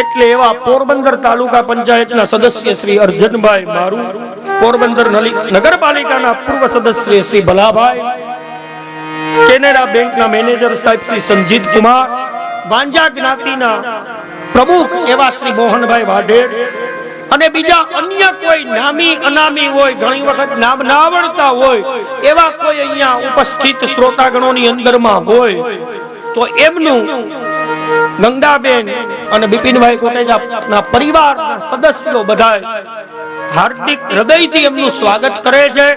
એટલે એવા પોરબંદર તાલુકા પંચાયતના સદસ્ય શ્રી અર્જનભાઈ મારુ, પોરબંદર નગરપાલિકાના પૂર્વ સદસ્ય શ્રી ભલાભાઈ, કેનેરા બેંકના મેનેજર સાહેબ શ્રી સંજીત કુમાર, વાંજા જ્ઞાતિના પ્રમુખ એવા શ્રી મોહનભાઈ વાઢેર અને બીજા અન્ય કોઈ નામી અનામી હોય, ઘણી વખત નામ ના આવડતા હોય એવા કોઈ અહીંયા ઉપસ્થિત શ્રોતાગણોની અંદરમાં હોય તો એમનું ગંગાબેન અને બિપિનભાઈ કોટેચાના પરિવારના સદસ્યો બધા હાર્દિક હૃદયથી એમનું સ્વાગત કરે છે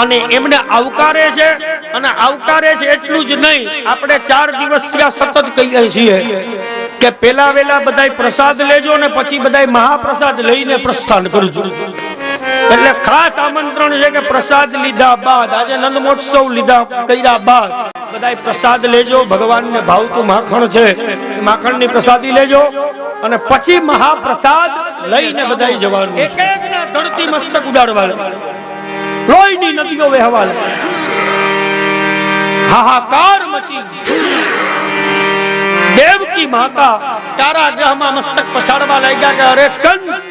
અને એમને આવકારે છે. અને આવકારે છે એટલું જ નહીં, આપણે 4 દિવસ ત્યાં સતત કહીએ છીએ કે પેલા વેલા બધાય પ્રસાદ લેજો ને પછી બધાય મહાપ્રસાદ લઈને પ્રસ્થાન કરજો. એટલે ખાસ આમંત્રણ છે કે પ્રસાદ લીધા બાદ, આજે નંદ મહોત્સવ લીધા કર્યા બાદ બધાય પ્રસાદ લેજો. ભગવાનને ભાવતું માખણ છે, માખણની પ્રસાદી લેજો અને પછી મહાપ્રસાદ લઈને બધાય જવાનું. એક એકના ધરતી મસ્તક ઉડાડવાના, લોહીની નદીઓ વહેવાના, હાહાકાર મચી. દેવકી માતા કારાગૃહમાં મસ્તક પછાડવા લાગ્યા કે અરે કંસ,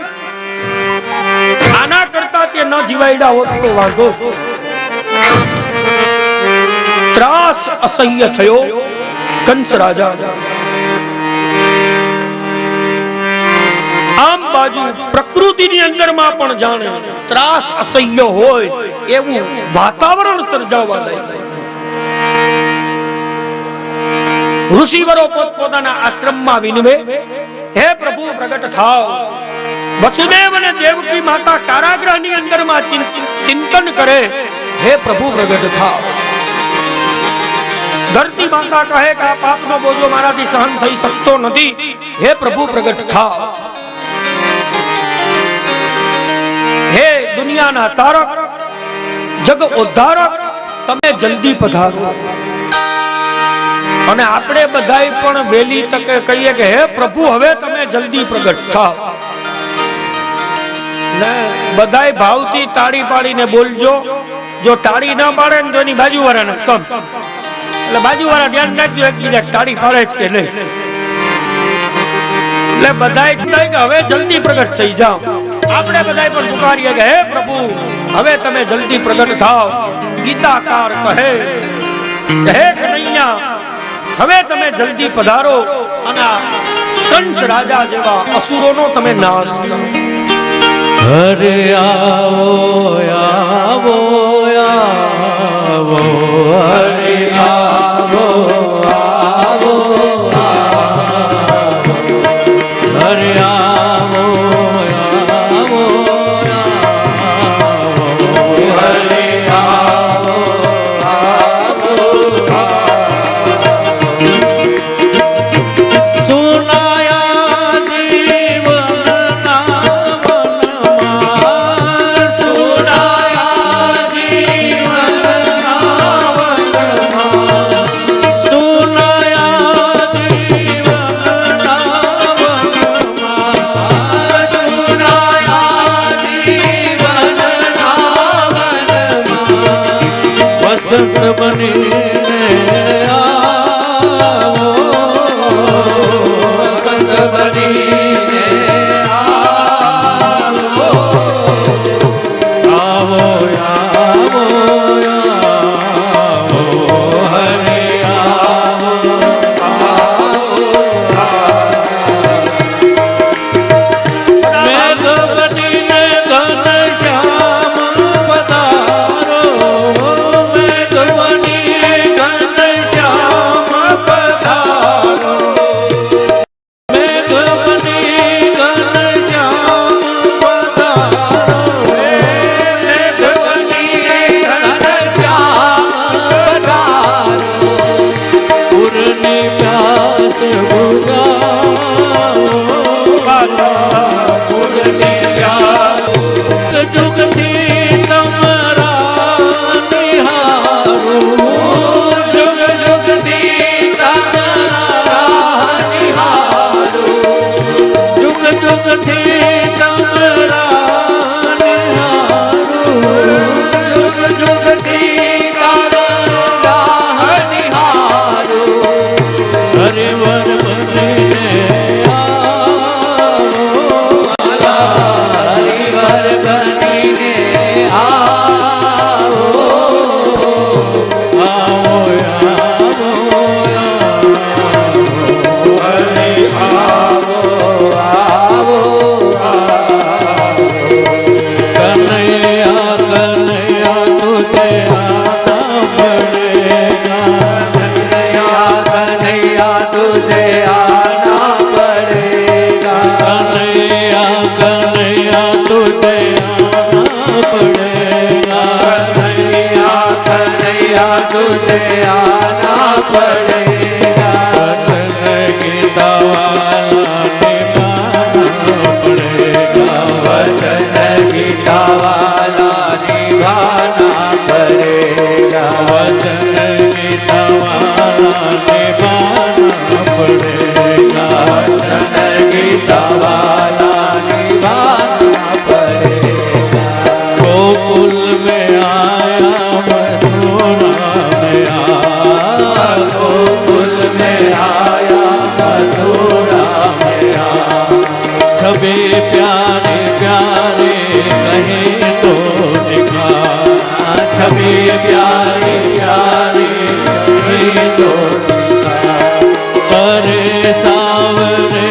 આના કરતા તે ન જીવાયડા હોત તો વાંધો. ત્રાસ અસહ્ય થયો કંસ રાજા. આમ બાજુ પ્રકૃતિની અંદરમાં પણ જાણે ત્રાસ અસહ્ય હોય એવું વાતાવરણ સર્જાવા લાગ્યું. ઋષિવરો પોતપોતાના આશ્રમમાં વિનવે, હે પ્રભુ પ્રગટ થાઓ. વસુદેવ અને દેવકી માતા કારાગૃહની અંદરમાં ચિંતન કરે, હે પ્રભુ પ્રગટ થાઓ. ધરતી માતા કહે કે આ પાપનો બોજો મારાથી સહન થઈ શકતો નથી, હે પ્રભુ પ્રગટ થાઓ. હે દુનિયાના તારક, જગ ઉદ્ધારક, તમે જલ્દી પધારો. અને આપણે બધાય પણ વેલી તકે કહીએ કે હે પ્રભુ હવે તમે જલ્દી પ્રગટ થાઓ. ને બધાય ભાવથી તાળી પાડીને બોલજો. જો તાળી ના પાડે ને તો એની બાજુવાળાને સમ, એટલે બાજુવાળા ધ્યાન રાખજો એકબીજા તાળી પાડે જ કે નહીં. એટલે બધાય કહે કે હવે જલ્દી પ્રગટ થઈ જાઓ. આપણે બધાય પણ પુકારીએ કે હે પ્રભુ હવે તમે જલ્દી પ્રગટ થાઓ. ગીતાકાર કહે કે હે કનૈયા હવે તમે જલ્દી પધારો અને કંસ રાજા જેવા અસુરોનો તમે નાશ કરો. હરે આવો આવો આવો, હરે આવો આવો આવો, હરે આવો આવો આવો, હરે આવો આવો આવો. સુનાયા જીવનના વનમાં, સુનાયા જીવનના વનમાં, में आना पड़ेगा। वचन गीता वाला निभाना पड़ेगा। वचन गीता वाला निभाना पड़ेगा। वचन गीता वाला निभाना पड़ेगा। वचन गीता वाला निभाना पड़ेगा। गोकुल में आया मथुरा में आया। गोकुल में आया मथुरा में आया। सभी प्यारे प्यारे कहीं तो दिखा। सभी प्यारे प्यारे कहीं तो दिखा। अरे सावरे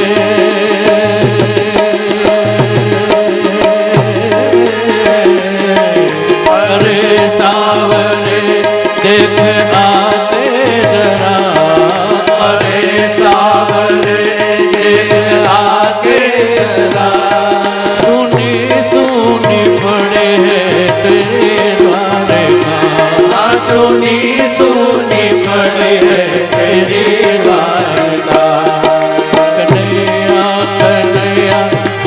अरे सावरे देख आते जरा। अरे सावरे देख आते जरा। सुनी सुनी पड़े है तेरे द्वारे का। सुनी सुनी पड़े है तेरे द्वारे का। कन्हैया कन्हैया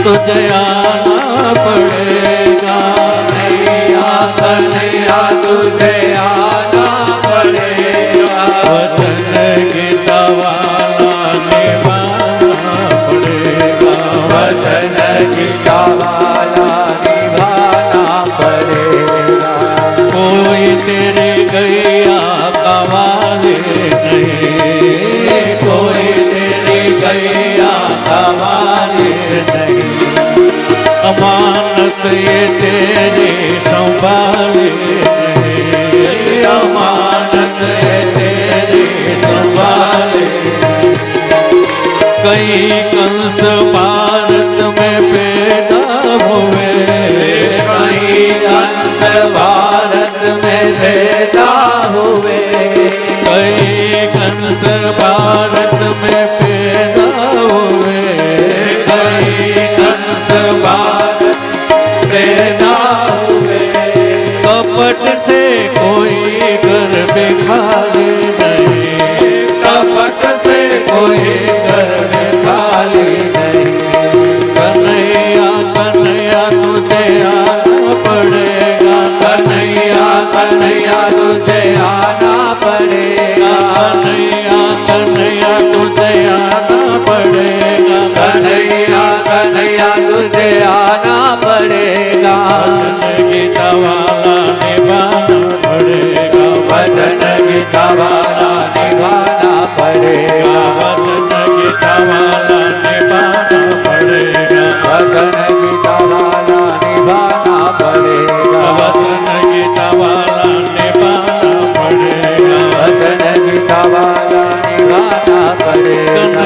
तुझे आना पड़ेगा। कन्हैया कन्हैया तुझे आना पड़ेगा। वचन गीता वाला निभाना पड़ेगा। वचन गीता वाला निभाना पड़ेगा। कोई तेरे गैया का वाले नहीं। कोई तेरी गैया का वारिस नहीं। अमानत ये तेरी संभाले नहीं। अमानत ये तेरी संभाले। कई कंस भारत में पैदा हुए। कई कंस भारत में पैदा हुए। कई कंस भारत में पैदा हुए। कई कंस भारत पैदा हुए। कपट से कोई घर खाली नहीं। कपट से कोई घर खाली नहीं। कन्हैया कन्हैया तुझे आना पड़ेगा। कन्हैया कन्हैया तुझे आना पड़ेगा। कन्हैया कन्हैया तुझे आना पड़ेगा। कन्हैया कन्हैया तुझे आना पड़ेगा। वचन गीता वाला निभाना पड़ेगा। वचन गीता वाला निभाना पड़ेगा। वचन गीता वाला निभाना पड़ेगा। वचन गीता वाला निभाना पड़ेगा। वचन गीता वाला निभाना पड़ेगा। वचन गीता वाला निभाना पड़ेगा।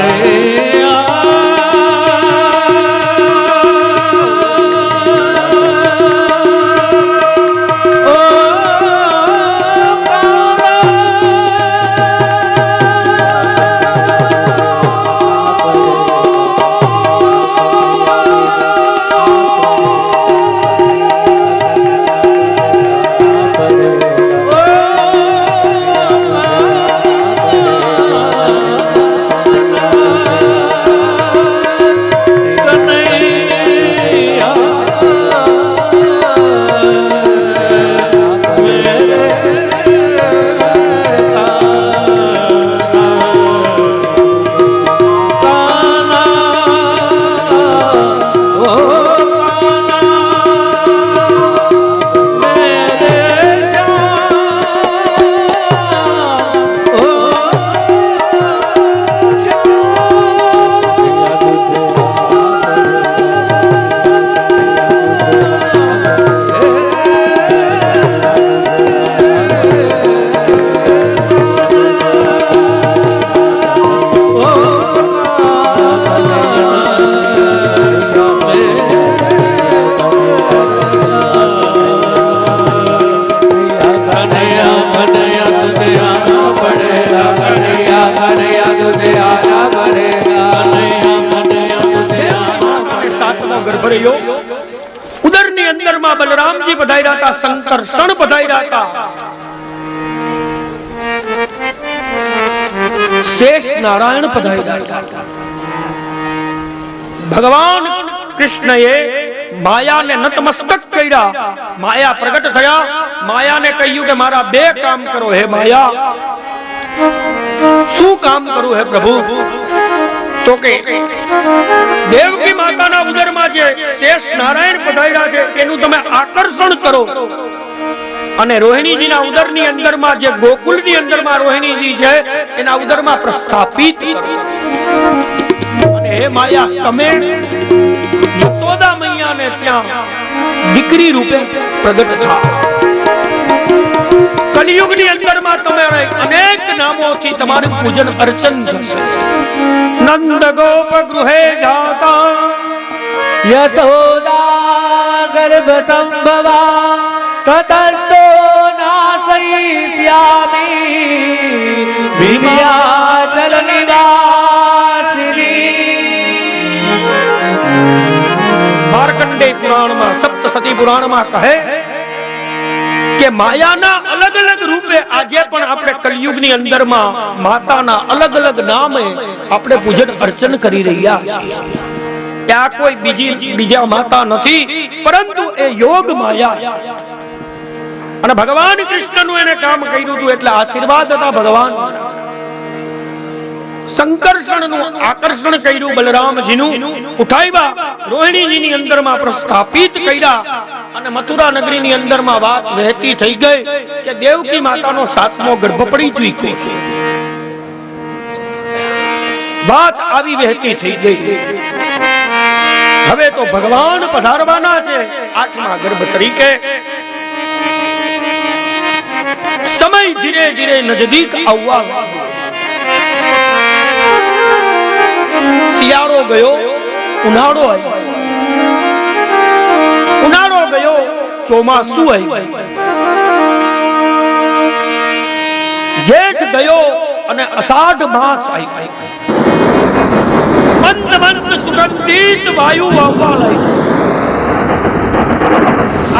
ભર્યો. ઉદરની અંદરમાં બલરામજી પધાર્યા હતા, શંકર શણ પધાર્યા હતા. शेष नारायण पधार्या। भगवान कृष्णએ માયાને નતમસ્તક કર્યા, માયા પ્રગટ થયા, માયાને કહ્યું કે મારા બે કામ કરો હે માયા। શું કામ કરું હે પ્રભુ? તો કે દેવકી માતાના ઉદરમાં જે શેષ નારાયણ પધાર્યા છે તેનું તમે આકર્ષણ કરો, અને રોહિણીજીના ઉદરની અંદરમાં જે ગોકુળની અંદરમાં રોહિણીજી છે એના ઉદરમાં પ્રસ્થાપિત કરો। અને હે માયા, તમે યશોદા મૈયાને ત્યાં દીકરી રૂપે પ્રગટ થાઓ। કલિયુગની અંદરમાં તમારે અનેક નામોથી તમારું પૂજન અર્ચન થશે। નંદ ગોપ ગૃહે જાતા યશોદા ગર્ભ સંભવા તતસ્તો નાસયિષ્યામિ વિંધ્યાચલ નિવાસિની। માર્કંડેય પુરાણમાં, સપ્તસતી પુરાણમાં કહે કે માયાના અલગ અલગ રૂપે આજે પણ આપણે કલિયુગની અંદરમાં માતાના અલગ અલગ નામે આપણે પૂજન અર્ચન કરી રહ્યા છીએ। ત્યાં કોઈ બીજા માતા નથી, પરંતુ એ યોગ માયા। અને ભગવાન કૃષ્ણનું એને કામ કર્યું હતું એટલે આશીર્વાદ હતા ભગવાન। સંકર્ષણનું આકર્ષણ કર્યું બલરામજીનું, ઉઠાવ્યા, રોહિણીજીની અંદરમાં પ્રસ્થાપિત કર્યા, અને મથુરા નગરીની અંદરમાં વાત વહેતી થઈ ગઈ કે દેવકી માતાનો 7મો ગર્ભ પડી ચૂક્યો છે। વાત આવી વહેતી થઈ ગઈ। હવે તો ભગવાન પધારવાના છે 8મા ગર્ભ તરીકે। સમય ધીરે ધીરે નજદીક આવવા લાગ્યો। શિયાળો ગયો, ઉનાળો આવ્યો, ઉનાળો ગયો, ચોમાસું આવ્યું, જેઠ ગયો અને અષાઢ માસ આવ્યો। મંદ મંદ સુગંધિત વાયુ આવવા લાગી।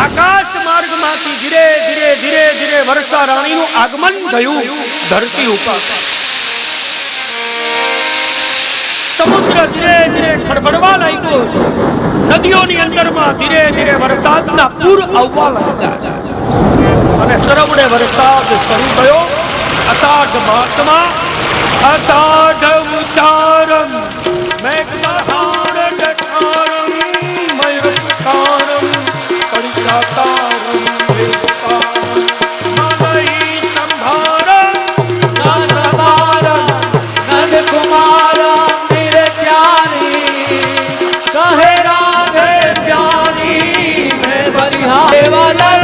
આકાશ માર્ગમાંથી ધીરે ધીરે ધીરે ધીરે વર્ષા રાણીનું આગમન થયું ધરતી ઉપર। સમુદ્ર ધીરે ધીરે ખડબડવા લાગ્યો। નદીઓની અંદરમાં ધીરે ધીરે વરસાદના પૂર આવવા લાગ્યા છે, અને સરવડે વરસાદ શરૂ થયો। અષાઢ માસમાં અષાઢ ઉચારમ મેઘમહાર ડઠારમ મયુરકારમ પરિજાતારમ વેસ્તારમ મલય સંભારમ નારમારમ નંદકુમારમ નિરત્યાની કહે રાધે પ્યારી મેં બલિહારે વાલા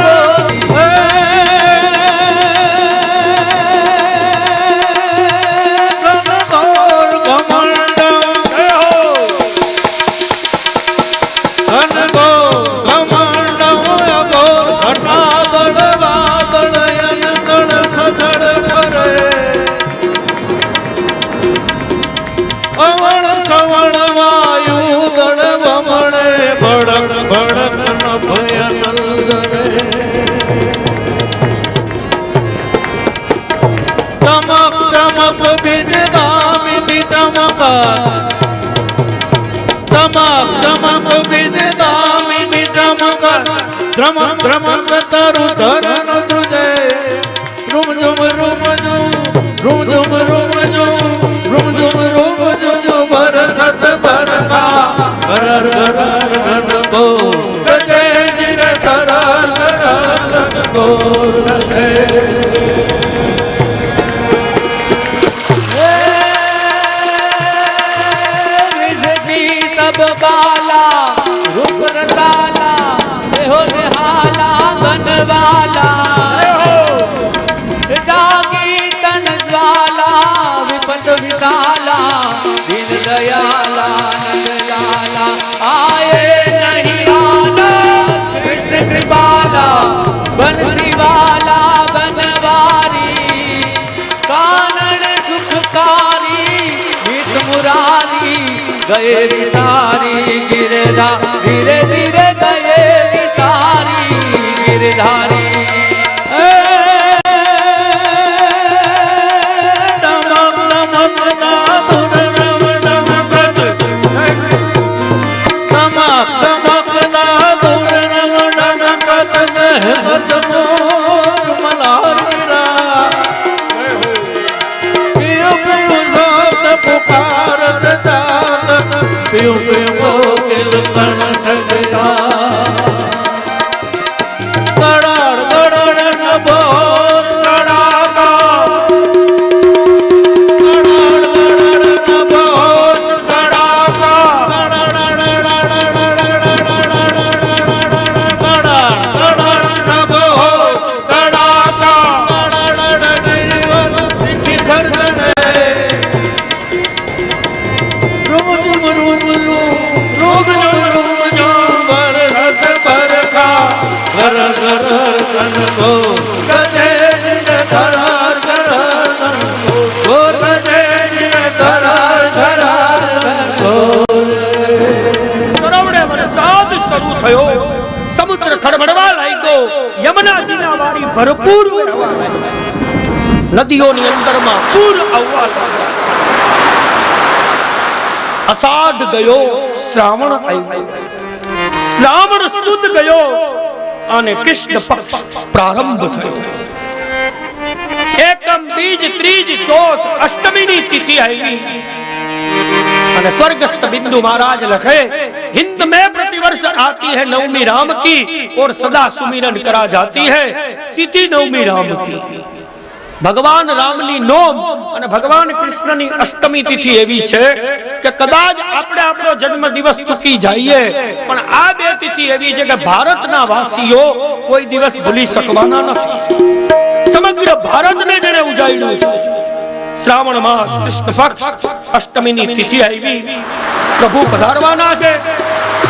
ધ્રમક ધ્રમક તરુ ધરન તુજે રૂમ ઝુમ રૂમ ઝુમ રૂમ ઝુમ રૂમ ઝુમ રૂમ ઝુમ રૂમ ઝુમ બરસત બરકા હરર હરર ઘન ગો ગજે જીર તરર ઘન ગો ગજે सब बाला रूप रसाला हो निहाला बनवाला जागी तन ज्वाला विपद विशाला दीन दयाला नंदलाला आए नहीं आना कृष्ण कृपाला बनसी वाला बनवारी कानन सुखकारी हित मुरारी गए विसारी गिरधा धीरे धीरे गए विसारी गिरधारी नमक नमक રહેમત મોર મલારા પિયો પિયો શબ્દ પુકારત જાત પિયો પિયો કેલ કંઠ ગયા કડાડ કડાડ ન બોલ કડાકા કડાડ કડાડ ન બોલ કડાકા કડાડ કડાડ ન બોલ કડાકા કડાડ શિખર જણે રૂમ ઝુમ રૂમ રૂમ રૂમ ઝુમ બરસત બરખા ઘર ઘર કનકો ગજે દિન ધરાર ધરાર કનકો ગોર ગજે દિન ધરાર ધરાર કનકો સરવડે વરસાદ શરૂ થયો, સમુદ્ર ખડબડવા લાગ્યો, યમુનાજીના વારી ભરપૂર વહેવા લાગ્યા, નદીઓની અંદરમાં પૂર આવવા લાગ્યા. અષાઢ ગયો, શ્રાવણ આવ્યો, શ્રાવણ સુદ ગયો અને કૃષ્ણ પક્ષ પ્રારંભ થયો. એકમ બીજ ત્રીજ ચોથ અષ્ટમીની તિથિ આવી અને स्वर्गस्थ बिंदु महाराज लखे हिंद में प्रतिवर्ष आती है नवमी राम की और सदा सुमिरन करा जाती है तिथि नवमी राम की. भगवान रामनी नोम અને ભગવાન કૃષ્ણની અષ્ટમી તિથિ એવી છે કે કદાચ આપણે આપણો જન્મ દિવસ ચૂકી જઈએ પણ આ બે તિથિ એવી છે કે ભારતના વાસીઓ કોઈ દિવસ ભૂલી શકવાના નથી. સમગ્ર ભારતને જેણે ઉજાડ્યું છે. શ્રાવણ માસ કૃષ્ણ પક્ષ અષ્ટમીની તિથિ આવી, પ્રભુ પધારવાના છે.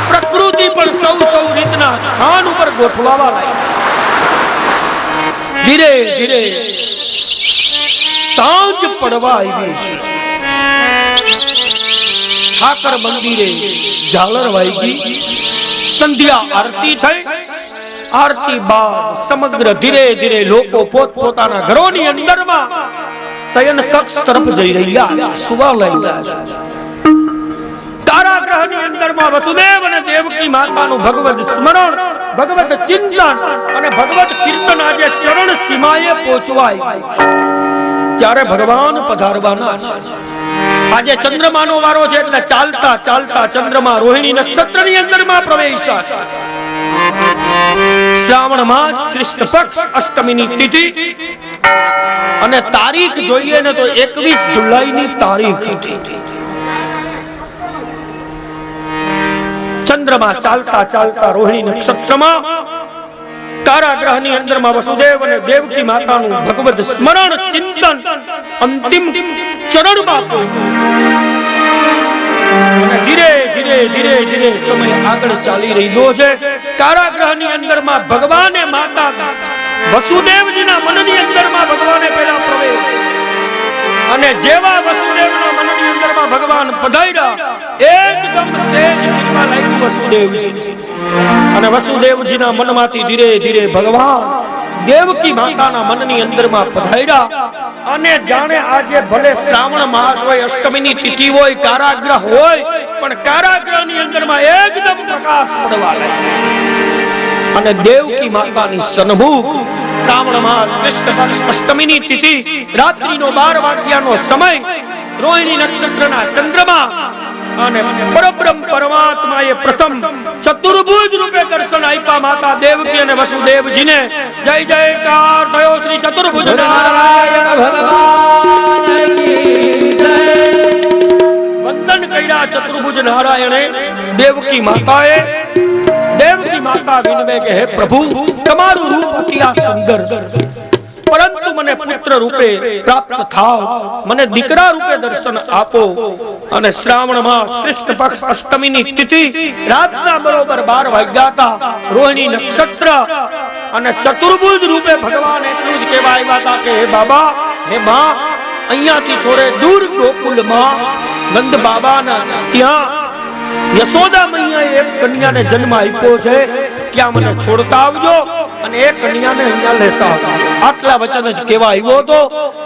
પ્રકૃતિ પણ સૌ રીતના સ્થાન ઉપર ગોઠવાવા લાગી. ધીરે ધીરે સાંજ પડવા આવી છે. ઠાકર મંદિરે ઝાલર વાગી, સંધ્યા આરતી થઈ. આરતી બાદ સમગ્ર ધીરે ધીરે લોકો પોતપોતાના ઘરોની અંદરમાં શયન કક્ષ તરફ જઈ રહ્યા છે, સુવા લાગ્યા છે. કારાગૃહની અંદરમાં વસુદેવ અને દેવકી માતાનું ભગવત સ્મરણ, ભગવત ચિંતન અને ભગવત કીર્તન આજે ચરણ સીમાએ પહોંચવાય ત્યારે ભગવાન પધારવાના છે. આજે ચંદ્રમાનો વારો છે એટલે ચાલતા ચાલતા ચંદ્રમા રોહિણી નક્ષત્રની અંદરમાં પ્રવેશ્યા છે. શ્રાવણ માસ કૃષ્ણ પક્ષ અષ્ટમીની તિથિ અને તારીખ જોઈએ ને તો 21 જુલાઈની તારીખ હતી. ચંદ્રમા ચાલતા ચાલતા રોહિણી નક્ષત્રમાં કારાગૃહની અંદરમાં વસુદેવ અને દેવકી માતાનું ભગવત સ્મરણ ચિંતન અંતિમ ચરણમાં અને ધીરે ધીરે ધીરે ધીરે સમય આગળ ચાલી રહ્યો છે. કારાગૃહની અંદરમાં ભગવાને માતા વસુદેવજીના મનની અંદરમાં ભગવાને પહેલા પ્રવેશ અને જેવા વસુદેવના મનની અંદરમાં ભગવાન પધાર્યા એકદમ તેજ ખીલવા લાગ્યું વસુદેવજી અને વસુદેવજીના મનમાંથી ધીરે ધીરે ભગવાન દેવકી માતાના મનની અંદરમાં પધાર્યા અને જાણે આજે ભલે શ્રાવણ માસ હોય, અષ્ટમીની તિથિ હોય, કારાગૃહ હોય પણ કારાગૃહની અંદરમાં એકદમ પ્રકાશ પડવા લાગ્યો અને દેવકી માતાની સન્મુખ શ્રાવણ માસ કૃષ્ણ પક્ષ અષ્ટમીની તિથિ રાત્રિનો 12 વાગ્યાનો સમય રોહિણી નક્ષત્રના ચંદ્રમા અને પરબ્રહ્મ પરમાત્માએ પ્રથમ ચતુર્ભુજ રૂપે દર્શન આપ્યા માતા દેવકી અને વસુદેવજીને. જય જયકાર થયો શ્રી ચતુર્ભુજ નારાયણ ભગવાન કી જય. વંદન કર્યા ચતુર્ભુજ નારાયણે દેવકી માતાએ. દેવકી માતા વિનવે કે હે પ્રભુ તમારું રૂપ અતિ સુંદર છે પરંતુ મને પુત્ર રૂપે પ્રાપ્ત થાઓ, મને દીકરા રૂપે દર્શન આપો. અને શ્રાવણ માસ કૃષ્ણ પક્ષ અષ્ટમીની તિથિ રાતના બરોબર 12 વાગ્યા હતા. રોહિણી નક્ષત્ર અને ચતુર્ભુજ રૂપે ભગવાન એટલું જ કહેવા આવ્યા હતા કે હે બાબા, હે માં, અહીંયાથી થોડે દૂર ગોકુલમાં નંદ બાબાના ત્યાં યશોદા મૈયાએ એક કન્યાને જન્મ આપ્યો છે, ત્યાં મને છોડતા આવજો અને એ કન્યાને અહીંયા લેતા આવજો. આટલા વચન જ કહેવા આવ્યો હતો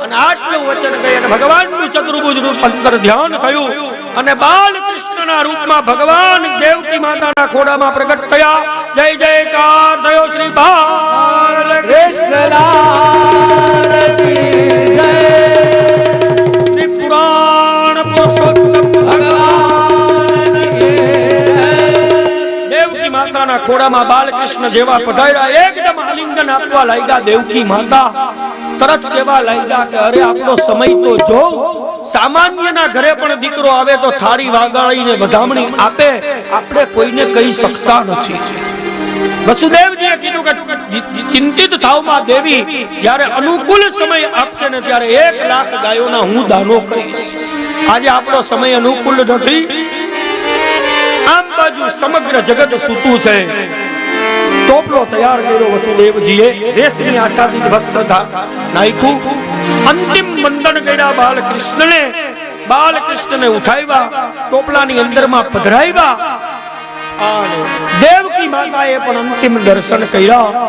અને આટલું વચન કહી અને ભગવાનનું ચતુર્ભુજ રૂપ અંતર ધ્યાન થયું અને બાલકૃષ્ણના રૂપમાં ભગવાન દેવકી માતાના ખોડામાં પ્રગટ થયા. જય જયકાર થયો શ્રી બાલ કૃષ્ણલાલ કી જય શ્રી પુરાણ પુરુષોત્તમ ભગવાન કી જય દેવકી માતાના ખોડામાં બાલકૃષ્ણ જેવા પધાર્યા એકદમ આલિંગન આપવા લાગ્યા દેવકી માતા તરત કેવા લાગ્યા કે અરે આપણો સમય તો જો સામાન્યના ઘરે પણ દીકરો આવે તો થાળી વાગાડીને વધામણી આપે આપણે કોઈને કહી શકતા નથી વસુદેવજીએ કીધું કે ચિંતિત થાવમાં દેવી જ્યારે અનુકૂળ સમય આપશે ને ત્યારે 1 લાખ ગાયોના હું દાનો કરીશ આજે આપણો સમય અનુકૂળ નથી આમ બાજુ સમગ્ર જગત સૂતું છે ટોપલો તૈયાર કર્યો વસુદેવજીએ રેશમી આચ્છાદિત વસ્ત્ર નાખ્યું અંતિમ વંદન કર્યા બાલકૃષ્ણને ઉઠાવ્યા ટોપલાની અંદરમાં પધરાવ્યા અને દેવકી માતાએ પણ અંતિમ દર્શન કર્યા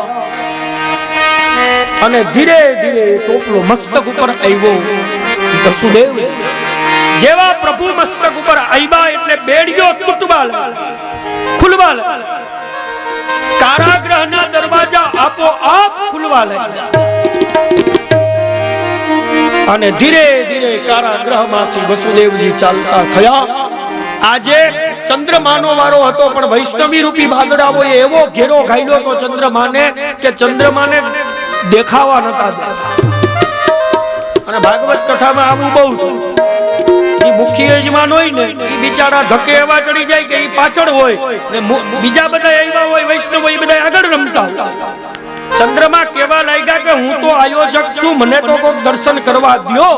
અને ધીરે ધીરે ટોપલો મસ્તક ઉપર આવ્યો વસુદેવ જેવા પ્રભુ મસ્તક ઉપર આવ્યા એટલે બેડીઓ તૂટવા લાગી ખુલવા લાગી કારાગૃહના દરવાજા આપોઆપ ખુલવા લાગ્યા અને ધીરે ધીરે કારાગૃહમાંથી વસુદેવજી ચાલતા થયા આજે ચંદ્રમાનો વારો હતો પણ વૈષ્ણવી રૂપી બાદડાઓએ એવો ઘેરો ઘાયલો તો ચંદ્રમાને કે ચંદ્રમાને દેખાવા નતા દેતા અને ભાગવત કથામાં આવું બહુ થયું મુખ્ય યજમાન હોય ને એ બિચારા ધકે એવા ચડી જાય કે એ પાછળ હોય ને બીજા બધા આવ્યા હોય વૈષ્ણવ એ બધા આગળ રમતા હોય ચંદ્રમા કેવા લાગ્યા કે હું તો આયોજક છું મને તો કોઈ દર્શન કરવા દ્યો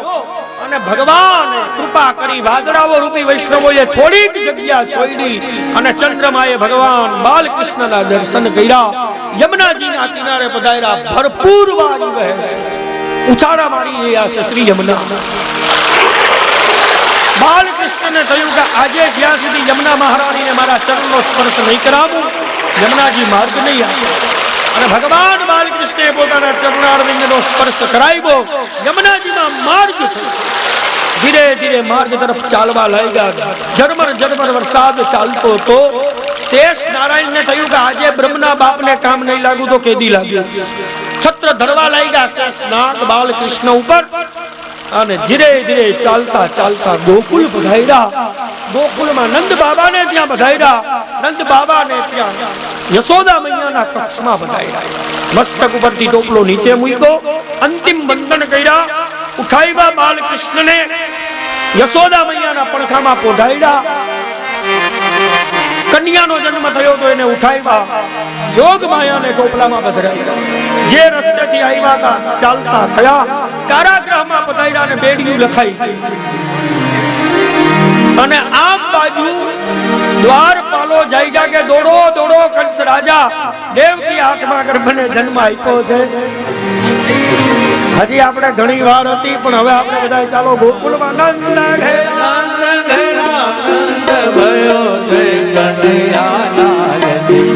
અને ભગવાન કૃપા કરી વાદળાઓ રૂપી વૈષ્ણવોએ થોડીક જગ્યા છોડી અને ચંદ્રમાએ ભગવાન બાલકૃષ્ણના દર્શન કર્યા યમુનાજીના કિનારે પધાર્યા ભરપૂર વારી વહે છે ઉછાળા મારી આ શ્રી યમુના બાલકૃષ્ણને થયું કે આજે જ્યાં સુધી યમુના મહારાણીને મારા ચરણનો સ્પર્શ નહીં કરાવું યમુનાજી માર્ગ નહીં આપે અને ભગવાન બાલકૃષ્ણએ પોતાના ચરણારવિંદનો સ્પર્શ કરાવ્યો યમુનાજીમાં માર્ગ થયો ધીરે ધીરે માર્ગ તરફ ચાલવા લાગ્યા ઝરમર વરસાદ ચાલતો હતો શેષ નારાયણને થયું કે આજે બ્રહ્મના બાપને કામ નહીં લાગુ તો કેદી લાગ્યું છત્ર ધરવા લાગ્યા શેષ નાગ બાલકૃષ્ણ ઉપર અને ધીરે ધીરે ચાલતા ચાલતા ગોકુળ પધાર્યા ગોકુળમાં નંદ બાબાને ત્યાં પધાર્યા નંદ બાબાને ત્યાં યશોદા મૈયાના કક્ષમાં પધાર્યા મસ્તક ઉપરથી ટોપલો નીચે મૂક્યો અંતિમ વંદન કર્યા ઉઠાવ્યા બાલકૃષ્ણને યશોદા મૈયાના પડખામાં પોઢાડ્યા કન્યાનો જન્મ થયો તો એને ઉઠાવ્યા યોગ માયાને ટોપલામાં પધરાવ્યા જે રસ્તેથી આવ્યા હતા ચાલતા થયા કારાગૃહમાં પધાર્યા અને બેડિયું લખાઈ અને આમ બાજુ દ્વારપાલો જાય કે દોડો દોડો કંસ રાજા દેવકી હાથમાં ગર્ભને જન્મ આપ્યો છે હજી આપણે ઘણી વાર હતી પણ હવે આપણે બધા ચાલો ગોકુળમાં નંદ ઘેરા નંદ ભયો જય કનૈયા લાલ કી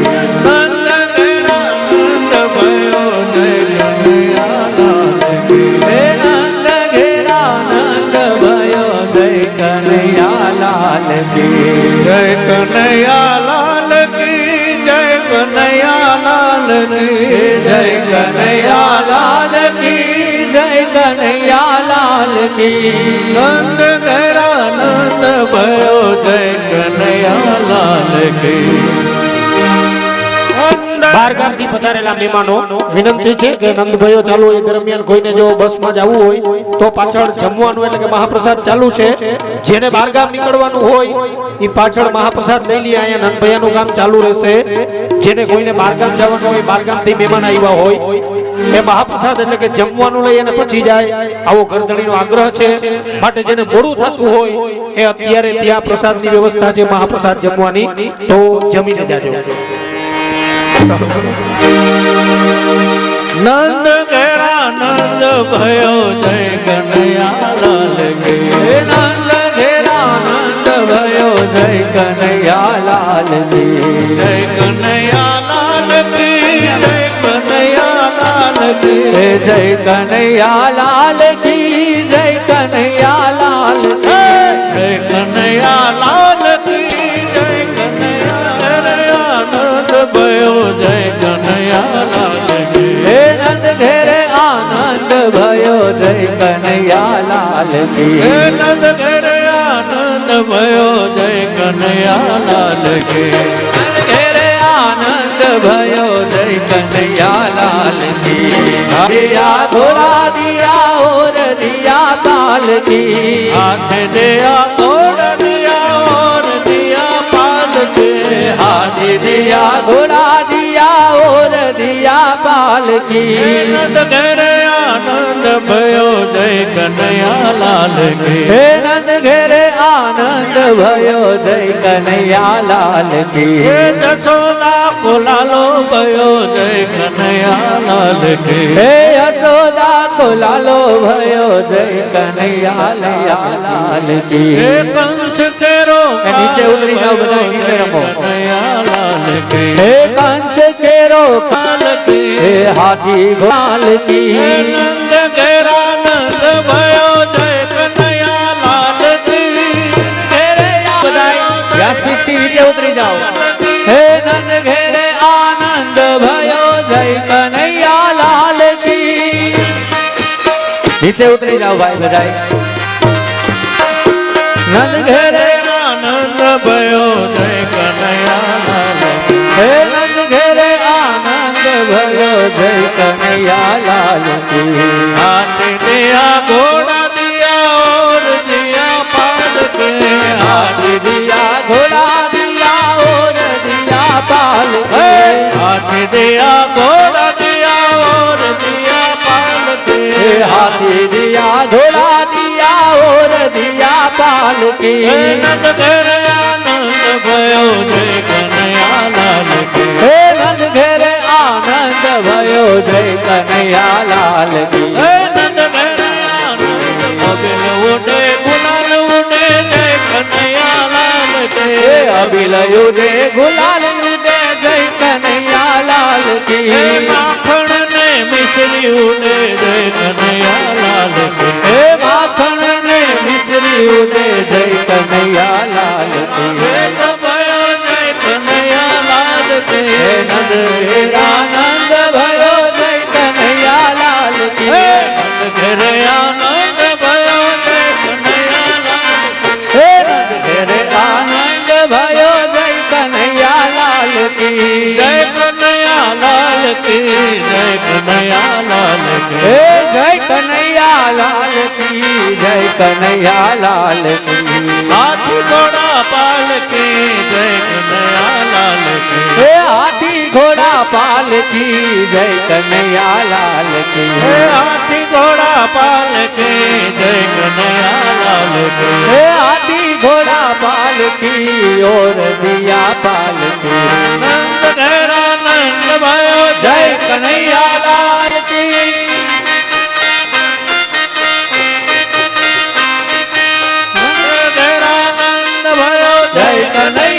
નંદ ઘેરા નંદ ભયો જય કનૈયા લાલ કી નંદ ઘેરા નંદ ભયો જય કનૈયા લાલ કી જય કનૈયા લાલ કી જય કનૈયા લાલ કી જય કનૈયા લાલ કી જય કનૈયા લાલ કી નંદ ઘેરા નંદ ભયો જય કનૈયા લાલ કી બારગામથી પધારેલા મહેમાનો વિનંતી છે કે નંદભાઈઓ ચાલુ એ દરમિયાન કોઈને જો બસમાં જવું હોય તો પાછળ જમવાનું એટલે કે મહાપ્રસાદ ચાલુ છે જેને બારગામ નીકળવાનું હોય એ પાછળ મહાપ્રસાદ લઈ લે અહીંયા નંદભાઈનું કામ ચાલુ રહેશે જેને કોઈને બારગામ જવાનું હોય બારગામથી મહેમાન આવ્યા હોય એ મહાપ્રસાદ એટલે કે જમવાનું લઈ અને પછી જાય આવો ગરદણીનો આગ્રહ છે માટે જેને મોડું થતું હોય એ અત્યારે ત્યાં પ્રસાદની વ્યવસ્થા છે મહાપ્રસાદ જમવાની તો જમીને જાજો નંદ ઘેરા નંદ ભયો જય કનૈયા લાલ કી નંદ ઘેરા નંદ ભયો જય કનૈયા લાલ કી જય કનૈયા લાલ કી જય કનૈયા લાલ કી જય કનૈયા લાલ કી જય કનૈયા લાલ જય કનૈયા લાલ કી જય કનૈયા નંદ ભયો જય કનૈયા લાલ કી હે નંદ ઘેરે આનંદ ભયો જય કનૈયા લાલ કી ઘેરે આનંદ ભયો જય કનૈયા લાલ કી દિયા ઘોડા દિયા ઓર દિયા પાલ કી હાથે દિયા ઘોડ દિયા ઓર દિયા પાલ કે હાથે દિયા ઘોડા દિયા ઓર દિયા પાલ હે કી નંદ ઘેરે આનંદ ભયો જય કનૈયા લાલ કી હે નંદ ઘેરે આનંદ ભયો જય કનૈયા લાલ કી હે જશોદા કોલાલો ભયો જય કનૈયા લાલ કી હે યશોદા કોલાલો ભયો જય કનૈયા લાલ કી હે કંસ કેરો એ નીચે ઉતરી જાઓ બધા, નીચે રમો. કનૈયા લાલ કી હે કંસ કેરો લાલ કી હે હાથી ઘોડાલ હે કી નંદ ઘેરા નંદ ભયો જય કનૈયા લાલ કી બધાય વ્યાસપીઠથી નીચે ઉતરી જાઓ હે નંદ ઘેરે આનંદ ભયો જય કનૈયા લાલ કી નીચે ઉતરી જાઓ ભાઈ બધાય નંદ ઘેરે આનંદ ભયો જય કનૈયા લાલ કી હે નંદ ઘેરે આનંદ ભયો જય કનૈયા લાલ કી હાથે દિયા ઘોડા દિયા ઓર દિયા પાલ કે હાથી દિયા ઘોડા દિયા ઓર દિયા પાલ હે કે હાથે દિયા ઘોડા દિયા ઓર દિયા પાલ કે હે હાથી દિયા ઘોડા દિયા ઓર દિયા પાલ હે કી નંદ ઘેરે આનંદ ભયો જય કનૈયા લાલ કી હે નંદ ઘેરે આનંદ ભયો જય કનૈયા લાલ કી હે નંદ ઘેરે આનંદ પગલ ઉડે ગુલાલ ઉડે જય કનૈયા લાલ હે કે અભિલયુ દે ગુલાલ ઉડે જય કનૈયા લાલ હે કી માખણ ને મિશ્રી ઉડે જય કનૈયા લાલ કી હે માખણ ને મિશ્રી ઉડે જય કનૈયા લાલ કી હે ભયો જય કનૈયા લાલ હે કી નંદ ઘેર આનંદ ભયો જય કનૈયા લાલ કી હે નંદ ઘેરે આનંદ ભયો જય કનૈયા લાલ કી હે નંદ ઘેરે આનંદ ભયો જય કનૈયા લાલ કી જય કનૈયા લાલ કી જય કનૈયા લાલ કી હે જય કનૈયા લાલ કી જય કનૈયા લાલ કી હાથી ઘોડા પાલ કી જય કનૈયા લાલ કી હે હાથી ઘોડા પાલ કી જય કનૈયા લાલ કી હે હાથી ઘોડા પાલ કી જય કનૈયા લાલ કી હે હાથી ઘોડા પાલ કી ઓર દિયા પાલ કી નંદ ઘેરા નંદ ભયો જય કનૈયા લાલ કી નંદ ઘેરા નંદ ભયો જય કનૈયા